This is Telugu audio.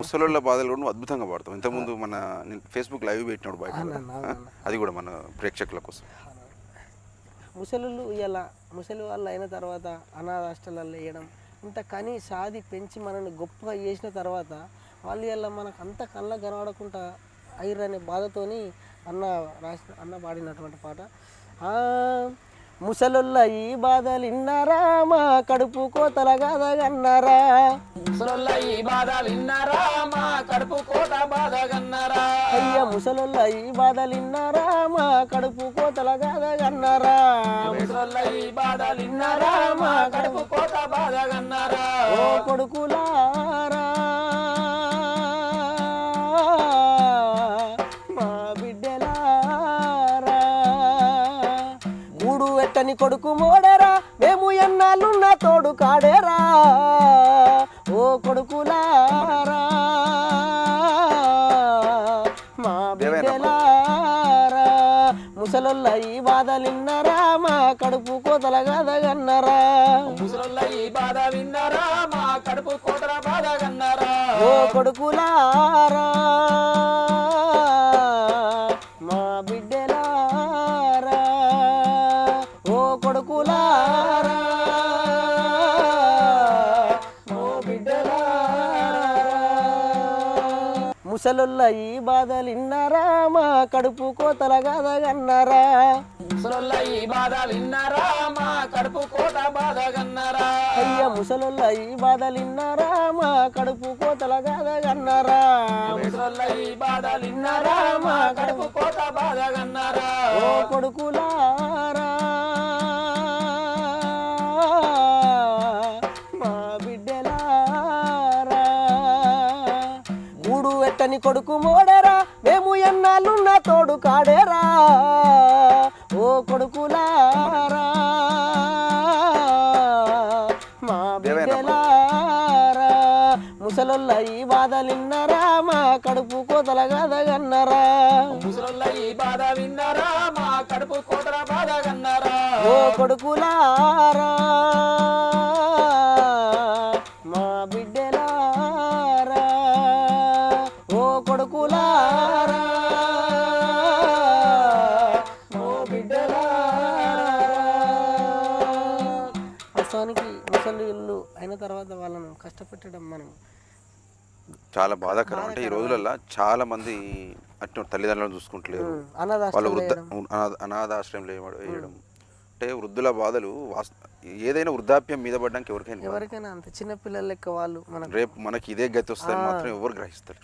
ముసలోళ్ళ బాధలు కూడా నువ్వు అద్భుతంగా పాడతావు. ఇంతకుముందు నేను ఫేస్బుక్ లైవ్ పెట్టినాడు బయట అది కూడా మన ప్రేక్షకుల కోసం. ముసలు ఇలా ముసలి వాళ్ళు అయిన తర్వాత అనాథ హాస్టల్లో వేయడం ఇంత కని సాది పెంచి మనల్ని గొప్పగా చేసిన తర్వాత వాళ్ళు ఇలా మనకు అంత కళ్ళ కనబడకుండా అయ్యరనే బాధతోని అన్న పాడినటువంటి పాట. ముసలుల్ల ఈ బాధలు ఇన్నారా మా కడుపు కోతల గాదగన్నారా, ముసలుల్ల ఈ బాధలు ఇన్నారా మా కడుపు కోత బాధగన్నారా, అయ్య ముసలుల్ల ఈ బాధలు ఇన్నారా మా కడుపు కోతల గాదగన్నారా, ముసలుల్ల ఈ బాధలు ఇన్నారా మా కడుపు కోత బాధగన్నారా, ఓ కొడుకులారా మా బిడ్డలారా గూడు ఎట్టని కొడుకు మోడరా మేము ఎన్నాళ్ళున్న తోడు కాడేరా, ఓ కొడుకులారా మా బిడ్డలారా ముసలుల్ల ఈ బాధలిన్నరా మా కడుపు కోతల గాదగన్నారా, ముసలుల్ల ఈ బాధ విన్నారా మా కడుపు కోతల బాధగన్నారా, ఓ కొడుకులారా మా బిడ్డలారా, ఓ కొడుకులారా ఓ బిడ్డలారా ముసలుల్ల ఈ బాధలిన్నరా మా కడుపు కోతల గాదగన్నారా, ముసలుల్ల ఈ బాధ విన్నారా మా కడుపు కోత బాధగన్నారా, అయ్య ముసలుల్ల ఈ బాధలిన్నరా మా కడుపు కోతల గాదగన్నారా, ముసలుల్ల ఈ బాధ విన్నారా మా కడుపు కోత బాధగన్నారా, ఓ కొడుకులారా మా బిడ్డలారా గూడు ఎట్టని కొడుకు మోడరా మేము ఎన్నాళ్ళున్న తోడు కాడేరా, ఓ కొడుకులారా మా బిడ్డలారా ముసలుల్ల ఈ బాధలిన్నరా మా కడుపు కోతల గాదగన్నారా, ముసలుల్ల ఈ బాధ విన్నారా మా కడుపు కోతల బాధగన్నారా, ఓ కొడుకులారా మా బిడ్డలారా, ఓ కొడుకులారా ఓ బిడ్డలారా. వాస్తవానికి ముసలి ఇల్లు అయిన తర్వాత వాళ్ళను కష్టపెట్టడం మనం చాలా బాధాకరం. అంటే ఈ రోజులలో చాలా మంది అటు తల్లిదండ్రులను చూసుకుంటలేరు, వాళ్ళు అనాథాశ్రయంలో వేయడం. అంటే వృద్ధుల బాధలు ఏదైనా వృద్ధాప్యం మీద పడడానికి ఎవరికైనా అంత చిన్న పిల్లల లెక్క వాళ్ళు రేపు మనకి ఇదే గతి వస్తుందని మాత్రం ఎవరు గ్రహిస్తారు.